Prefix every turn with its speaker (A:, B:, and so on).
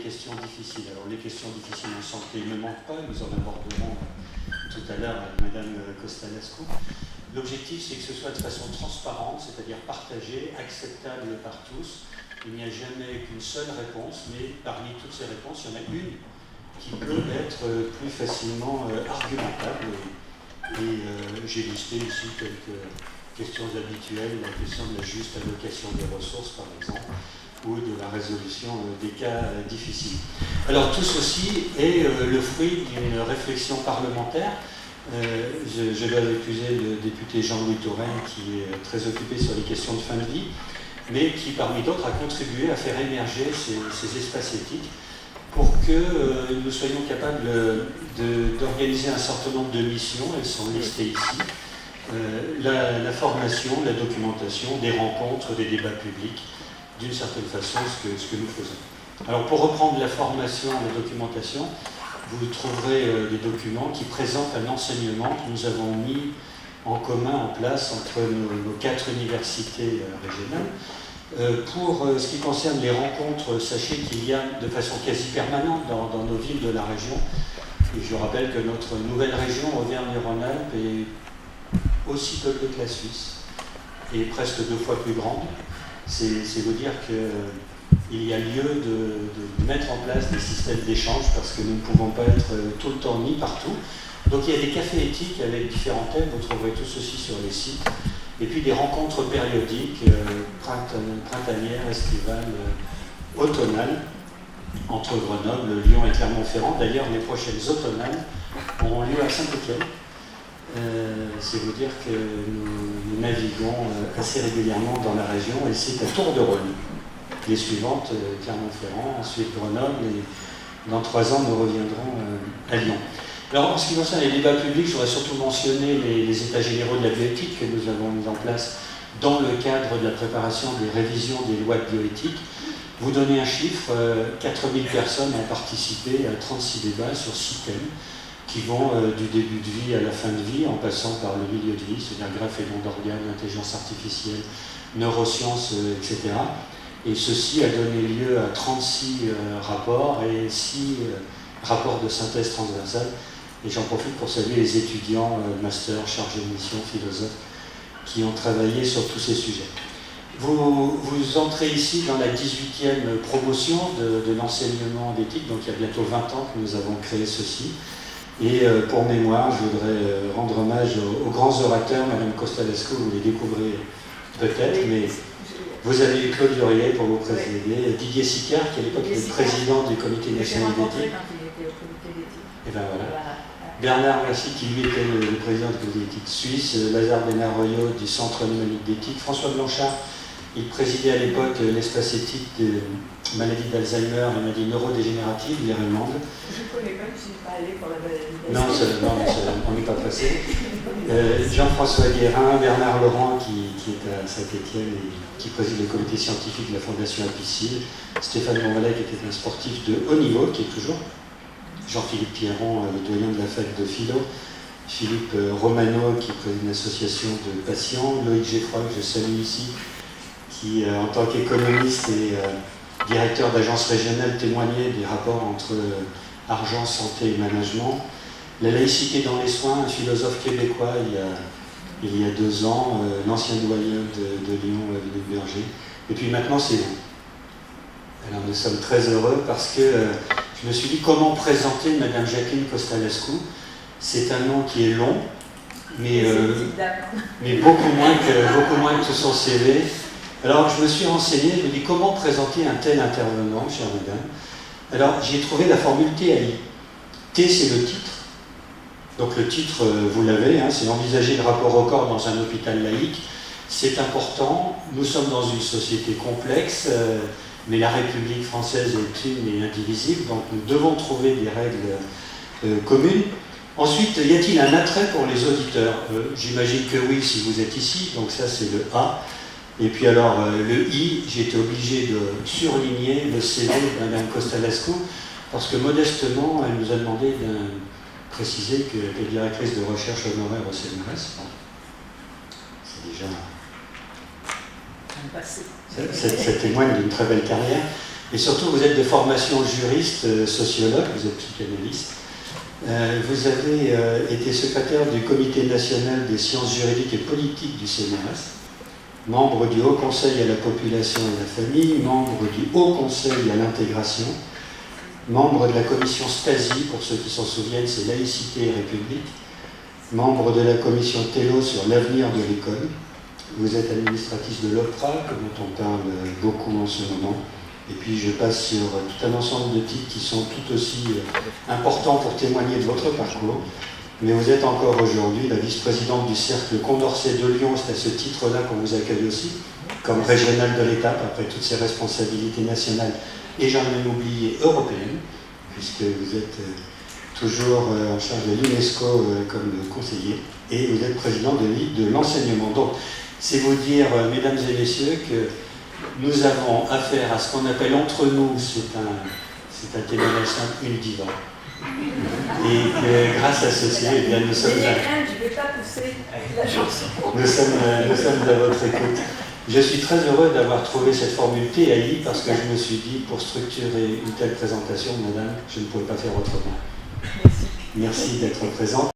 A: questions difficiles. Alors les questions difficiles en santé ne manquent pas, nous en aborderons tout à l'heure avec Madame Costa-Lascaux. L'objectif, c'est que ce soit de façon transparente, c'est-à-dire partagée, acceptable par tous. Il n'y a jamais qu'une seule réponse, mais parmi toutes ces réponses, il y en a une qui peut être plus facilement argumentable. Et j'ai listé ici quelques questions habituelles, la question de la juste allocation des ressources, par exemple, ou de la résolution des cas difficiles. Alors tout ceci est le fruit d'une réflexion parlementaire. Je dois accuser le député Jean-Louis Touraine, qui est très occupé sur les questions de fin de vie, mais qui, parmi d'autres, a contribué à faire émerger ces espaces éthiques pour que nous soyons capables d'organiser un certain nombre de missions. Elles sont listées ici. La formation, la documentation, des rencontres, des débats publics, d'une certaine façon, ce que nous faisons. Alors, pour reprendre la formation, la documentation, vous trouverez des documents qui présentent un enseignement que nous avons mis en commun, en place, entre nos 4 universités régionales. Pour ce qui concerne les rencontres, sachez qu'il y a de façon quasi permanente dans nos villes de la région, et je rappelle que notre nouvelle région, Auvergne-Rhône-Alpes, est aussi peuplée que la Suisse, et presque 2 fois plus grande. C'est vous dire qu'il y a lieu de mettre en place des systèmes d'échange parce que nous ne pouvons pas être tout le temps ni partout. Donc il y a des cafés éthiques avec différents thèmes, vous trouverez tout ceci sur les sites. Et puis des rencontres périodiques, printanières, estivales, automnales, entre Grenoble, Lyon et Clermont-Ferrand. D'ailleurs, les prochaines automnales auront lieu à Saint-Étienne. C'est vous dire que nous naviguons assez régulièrement dans la région et c'est à tour de rôle. Les suivantes, Clermont-Ferrand, ensuite Grenoble, et dans 3 ans, nous reviendrons à Lyon. Alors, en ce qui concerne les débats publics, je voudrais surtout mentionner les états généraux de la bioéthique que nous avons mis en place dans le cadre de la préparation des révisions des lois de bioéthique. Vous donnez un chiffre, 4000 personnes ont participé à 36 débats sur 6 thèmes qui vont du début de vie à la fin de vie, en passant par le milieu de vie, c'est-à-dire greffe et don d'organes, intelligence artificielle, neurosciences, etc. Et ceci a donné lieu à 36 rapports et 6 rapports de synthèse transversale. Et j'en profite pour saluer les étudiants, master, chargés de mission, philosophes, qui ont travaillé sur tous ces sujets. Vous entrez ici dans la 18e promotion de l'enseignement d'éthique, donc il y a bientôt 20 ans que nous avons créé ceci. Et pour mémoire, je voudrais rendre hommage aux grands orateurs. Madame Costa-Lascaux, vous les découvrez peut-être, mais vous avez eu Claude Durier pour vous présider, Didier Sicard, qui à l'époque était le président du comité national d'éthique. Et bien voilà. Bernard Mercier, qui lui était le président du comité d'éthique suisse, Lazare Bénard-Royot du Centre anomalique d'éthique, François Blanchard, il présidait à l'époque l'espace éthique de maladie d'Alzheimer, les maladies neurodégénératives, les Allemandes.
B: Je ne connais pas, je ne suis pas allée pour la maladie
A: d'Alzheimer. Non, on n'est pas passé. Jean-François Guérin, Bernard Laurent, qui est à Saint-Étienne et qui préside le comité scientifique de la Fondation Apicile, Stéphane Bonvalet, qui était un sportif de haut niveau, qui est toujours, Jean-Philippe Pierron, le doyen de la fac de philo, Philippe Romano, qui préside une association de patients, Loïc Geffroy, que je salue ici, qui, en tant qu'économiste et directeur d'agence régionale, témoignait des rapports entre argent, santé et management. La laïcité dans les soins, un philosophe québécois il y a 2 ans, l'ancien doyen de Lyon, Philippe Berger. Et puis maintenant, c'est vous. Alors nous sommes très heureux parce que je me suis dit comment présenter Madame Jacqueline Costa-Lascaux. C'est un nom qui est long, mais beaucoup moins que tout son CV. Alors je me suis renseigné, je me dis comment présenter un tel intervenant, chère madame. Alors j'ai trouvé la formule TAI. T, c'est le titre. Donc le titre, vous l'avez, hein, c'est envisager le rapport au corps dans un hôpital laïque. C'est important, nous sommes dans une société complexe, mais la République française est une et indivisible, donc nous devons trouver des règles communes. Ensuite, y a-t-il un attrait pour les auditeurs? J'imagine que oui, si vous êtes ici, donc ça c'est le A. Et puis alors, le I, j'ai été obligé de surligner le CV de Mme Costa-Lascaux, parce que modestement, elle nous a demandé de préciser qu'elle est directrice de recherche honoraire au CNRS. Bon. C'est déjà... Ça témoigne d'une très belle carrière. Et surtout, vous êtes de formation juriste, sociologue, vous êtes psychanalyste. Vous avez été secrétaire du Comité national des sciences juridiques et politiques du CNRS, membre du Haut Conseil à la population et à la famille, membre du Haut Conseil à l'intégration, membre de la commission Stasi, pour ceux qui s'en souviennent, c'est laïcité et république, membre de la commission Tello sur l'avenir de l'école. Vous êtes administratrice de l'OPRA, dont on parle beaucoup en ce moment. Et puis je passe sur tout un ensemble de titres qui sont tout aussi importants pour témoigner de votre parcours. Mais vous êtes encore aujourd'hui la vice-présidente du Cercle Condorcet de Lyon. C'est à ce titre-là qu'on vous accueille aussi, comme régionale de l'étape, après toutes ces responsabilités nationales, et j'en ai oublié européennes, puisque vous êtes toujours en charge de l'UNESCO comme conseiller, et vous êtes président de Ligue de l'enseignement. Donc, c'est vous dire, mesdames et messieurs, que nous avons affaire à ce qu'on appelle entre nous, c'est un témoignage simple, une diva. Et que grâce à ceci, eh bien, nous sommes à votre écoute. Je suis très heureux d'avoir trouvé cette formule TAI parce que je me suis dit, pour structurer une telle présentation, madame, je ne pouvais pas faire autrement. Merci d'être présente.